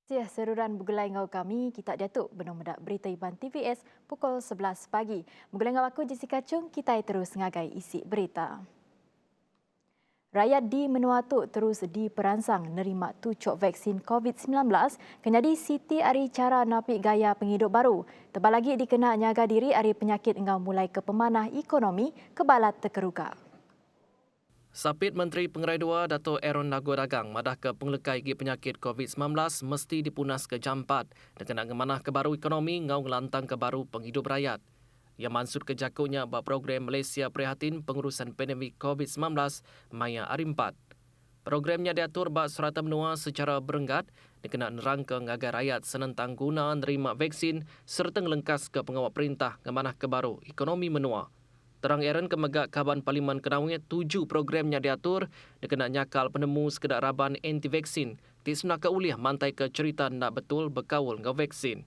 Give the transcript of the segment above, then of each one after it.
Seruran bergulai ngau kami, kita datuk benong medak berita Iban TVS pukul 11 pagi. Bergulai ngau aku Jessica Chung, kita terus ngagai isi berita. Rakyat di Menuatu terus diperansang nerima tucuk vaksin COVID-19 kenyadi Siti ari cara napik gaya penghidup baru. Tebal lagi dikena nyaga diri ari penyakit engau mulai ke pemanah ekonomi kebalat terkeruka. Sapit Menteri Pengerai 2 Dato' Aaron Nagodagang madah ke penglekai gi penyakit COVID-19 mesti dipunas ke jampat dan kena ngemanah ke baru ekonomi ngau ngelantang ke baru penghidup rakyat. Ia mansud ke jakutnya bak program Malaysia Prihatin pengurusan pandemik COVID-19 Maya Hari 4. Programnya diatur bak serata menua secara berenggat dan kena nerangka ngagai rakyat senentang guna nerima vaksin serta ngelengkas ke pengawal perintah ngemanah ke baru ekonomi menua. Terang Aaron kemegak Kaban Parlimen Kenawit 7 programnya diatur dia kena nyakal penemu sekedar raban anti-vaksin. Ti senaka uliah mantai ke cerita nak betul berkawal ngau vaksin.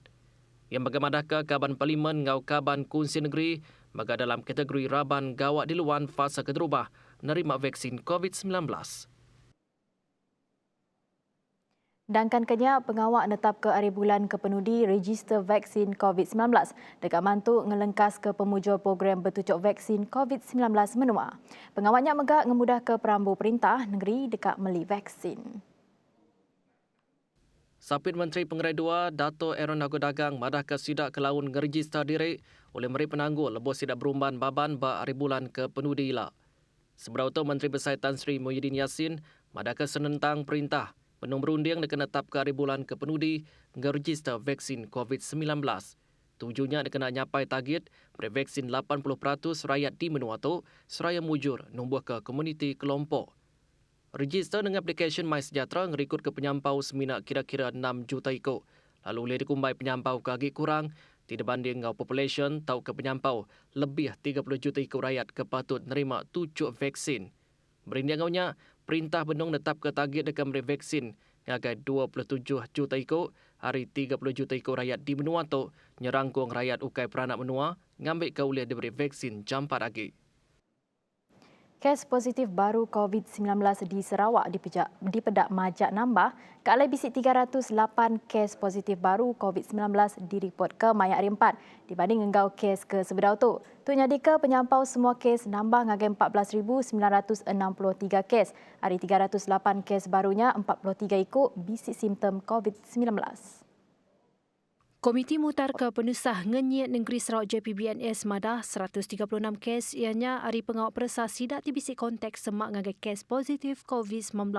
Yang bagaimana ke Kaban Parlimen ngau Kaban Kunsi Negeri baga dalam kategori raban gawat di luar fasa kedrubah nerima vaksin COVID-19. Dangkan kenya pengawak netap ke hari bulan ke penudi register vaksin COVID-19 dekat mantu ngelengkas ke pemujul program bertucuk vaksin COVID-19 menua. Pengawaknya megak ngemudah ke perambu perintah negeri dekat meli vaksin. Sapit Menteri Pengerai 2 Dato' Aaron Nagodagang madah ke sidak ke laun ngeregister diri oleh meri penangguh lebih sidak berumban baban ba hari bulan ke penudi ila. Seberau tu Menteri Besar Tan Sri Muhyiddin Yassin madah ke senentang perintah penung berunding dengan netap ke hari bulan ke penudi ngeregister vaksin COVID-19. Tujuannya dikena nyapai target beri vaksin 80% rakyat di Menuatu seraya mujur numbuh ke komuniti kelompok. Register dengan aplikasi MySejahtera ngerikut ke penyampau seminat kira-kira 6 juta ikut. Lalu boleh dikumbai penyampau ke agak kurang, tidak banding ngau population tau ke penyampau lebih 30 juta ikut rakyat kepatut nerima tucuk vaksin. Berindang ngaunya, perintah benung netap ke target dekat beri vaksin ngagai 27 juta ikut, hari 30 juta ikut rakyat di Benua tu nyerangkung rakyat ukai peranak menua ngambil ke uliah diberi vaksin jampat lagi. Kes positif baru COVID-19 di Sarawak dipedak majak nambah. Kak Alai bisik 308 kes positif baru COVID-19 direport ke Maya Hari 4 dibanding enggau kes ke sebedau tu. Tu nyadika penyampau semua kes nambah ngagai 14,963 kes. Hari 308 kes barunya 43 ikut bisik simptom COVID-19. Komiti Mutar ke Penusah Ngenyit Negeri Sarawak JPBNS madah 136 kes ianya hari pengawak perasa sidak tibisik konteks semak ngagai kes positif COVID-19.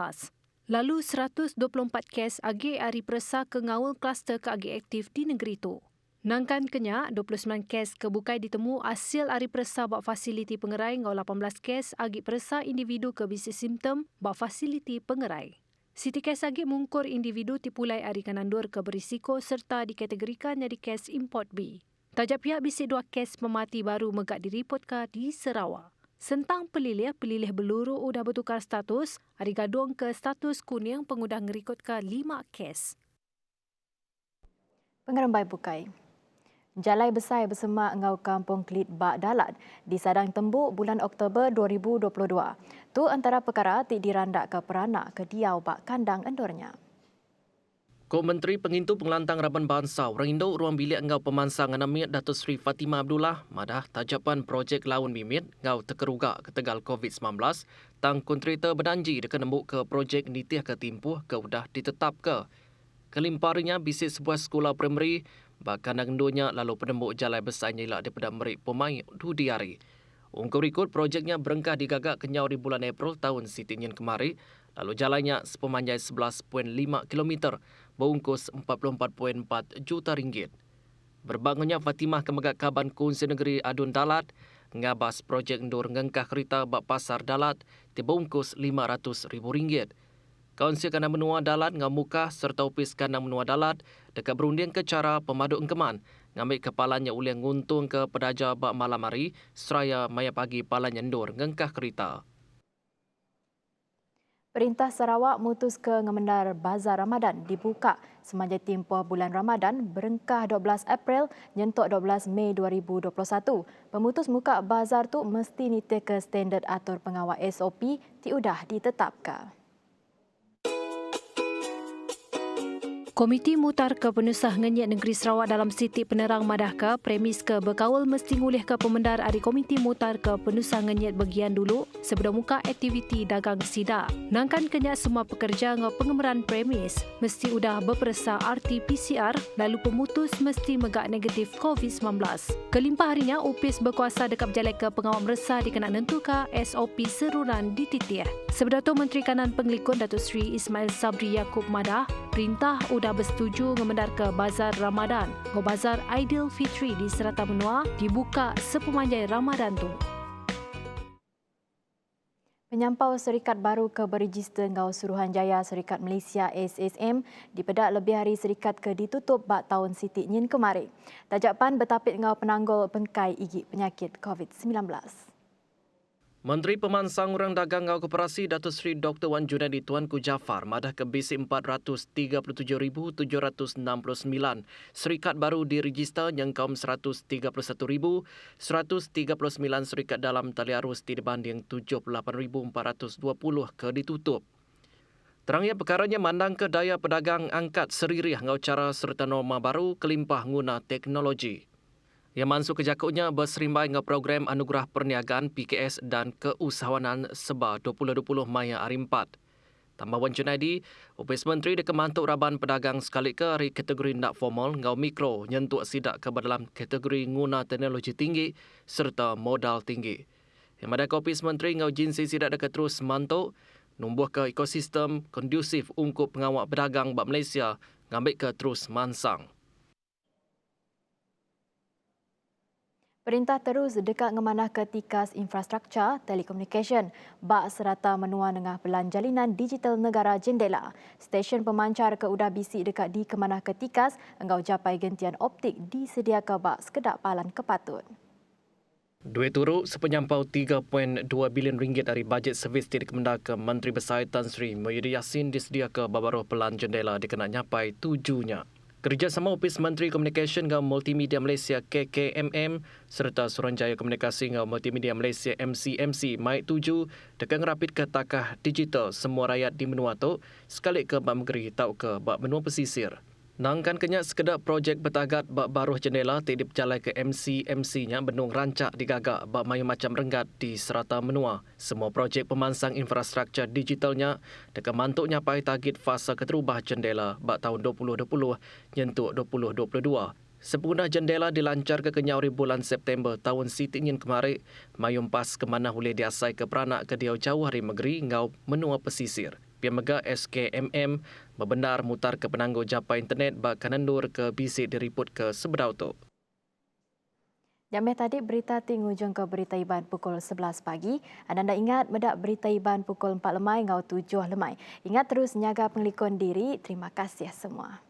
Lalu 124 kes agi hari perasa ke ngawul kluster ke agi aktif di negeri itu. Nangkan kenyak 29 kes kebukai ditemu hasil hari perasa bak fasiliti pengerai ngau 18 kes agi perasa individu ke bisik simptom bak fasiliti pengerai. Siti kes agi mungkur individu tipulai ari kanandur ke berisiko serta dikategorikan jadi kes import B. Tajap pihak bisik 2 kes pemati baru megak diripot ke di Sarawak. Sentang pelilih beluru udah bertukar status, ari gadung ke status kuning pengudah ngerikut ke 5 kes. Pengerembai bukai. Jalai besar bersama engau Kampung Kelit Bak Dalat di Sadang Tembuk bulan Oktober 2022. Tu antara perkara ti dirandak ke peranak ke diau bak kandang endornya. Ko Menteri Pengintu Pengelantang Raban Bangsa orang Indo ruang bilik engau pemansang anamit Datuk Seri Fatimah Abdullah madah tajapan projek laun mimit ngau terkeruga ke tegal COVID-19 tang kontraktor berjanji dekat nembuk ke projek nitih ke timpuh ke udah ditetap ke. Kelimparinya bisik sebuah sekolah primary bahkan nangdunya lalu penembuk jalan besarnya ialah daripada merik pemain Dudi hari. Ungkap ikut projeknya berengkah digagak kenyau di bulan April tahun sitinyin kemari, lalu jalannya sepemanjai 11.5 km berungkus 44.4 juta ringgit. Berbangunnya Fatimah Kemegak Kaban Kunsi Negeri Adun Dalat, ngabas projek ndur ngengkah kereta bak pasar Dalat dibungkus RM500,000. Kaunsil Kandang Menua Dalat ngamuka serta opis Kandang Menua Dalat dekat berunding ke cara pemaduk engkeman ngambil kepalanya oleh nguntung ke pedaja bak malam hari seraya maya pagi palanya ndur ngengkah kereta. Perintah Sarawak mutus ke ngemendar Bazar Ramadan dibuka semanja tempoh bulan Ramadan berengkah 12 April nyentuk 12 Mei 2021. Pemutus muka bazar tu mesti nitir ke standard atur pengawal SOP tiudah ditetapkan. Komiti Mutar ke Penusah Ngenyit Negeri Sarawak dalam Siti Penerang madah ke premis ke berkawal mesti ngulih ke pemendar dari Komiti Mutar ke Penusah Ngenyit bagian dulu sebelum muka aktiviti dagang sida. Nangkan kenyak semua pekerja ngau pengemeran premis mesti udah berperiksa RT-PCR lalu pemutus mesti megak negatif COVID-19. Kelimpah harinya UPIS berkuasa dekat berjalai ke pengawal meresa dikena nentuka SOP seruran dititih. Sebelah tu Menteri Kanan Pengelikun Datuk Seri Ismail Sabri Yaakob madah perintah udah bersetuju ngemendar ke Bazar Ramadan. Ngau Bazar Aidilfitri di Serata Menua dibuka sepemanjai Ramadan tu. Penyampau syarikat baru ke berregister ngau Suruhanjaya Syarikat Malaysia SSM dipedak lebih hari syarikat ke ditutup bak tahun Siti Nyin kemarin. Tajapan bertapit ngau penanggul bengkai igit penyakit COVID-19. Menteri Pemansang Urang Dagang ngau Koperasi Datuk Seri Dr. Wan Junaidi Tuanku Jaafar madah ke bisi 437,769 syarikat baru diregister yang kaum 131,139 syarikat dalam tali arus dibanding 78,420 ke ditutup. Terangnya perkaranya mandang ke daya pedagang angkat seririh ngau cara serta norma baru kelimpah guna teknologi. Yang masuk ke jakutnya berserimbai dengan program Anugerah Perniagaan PKS dan Keusahawanan Seba 2020 Maya hari 4. Tambah Wan Junaidi, Opis Menteri dia kemantuk Raban Pedagang sekali ke hari kategori tidak formal ngau mikro nyentuk sidak ke dalam kategori guna teknologi tinggi serta modal tinggi. Yang ada Opis Menteri ngau jinsi sidak dekat terus mantuk numbuh ke ekosistem kondusif untuk pengawal pedagang bak Malaysia ngambil ke terus mansang. Perintah terus dekat ngemanah ke tikas infrastruktur telekomunikasi bak Serata Menua Nengah Pelan Jalinan Digital Negara Jendela. Stesen pemancar ke udah bisik dekat di kemanah ke tikas engkau japai gentian optik disediakan bak sekedap palan kepatut. Duit turut sepenyampau 3.2 bilion ringgit dari bajet servis dikemendar ke Menteri Besar Tan Sri Muhyiddin Yassin disediakan babaruh Pelan Jendela dikena nyapai 7-nya. Kerjasama Opis Menteri Komunikasi dengan Multimedia Malaysia KKMM serta Suruhanjaya Komunikasi dengan Multimedia Malaysia MCMC Maik 7 dekat ngerapit ke takah digital semua rakyat di menua tu sekali ke bak negeri tau ke bak benua pesisir. Nangkan kenyak sekedar projek bertagat bak baruh jendela tidak berjalan ke MCMC-nya benung rancak digagak bak mayu macam renggat di Serata Menua. Semua projek pemansang infrastruktur digitalnya dekat mantuknya pai target fasa keterubah jendela bak tahun 2020 nyentuk 2022. Sepunah jendela dilancar ke kenyau bulan September tahun Siti Nyin kemarin, mayum pas ke mana boleh diasai ke peranak ke diau jauh hari negeri ngau menua pesisir. Pihak Mega SKMM bebenar mutar ke penangguh japa internet bak kanandur ke bisik diriput ke sebedau tu. Jameh tadi berita tingujung ke berita Iban pukul 11 pagi. Anda ingat medak berita Iban pukul 4 lemai ngau 7 lemai. Ingat terus jaga pengelikon diri. Terima kasih semua.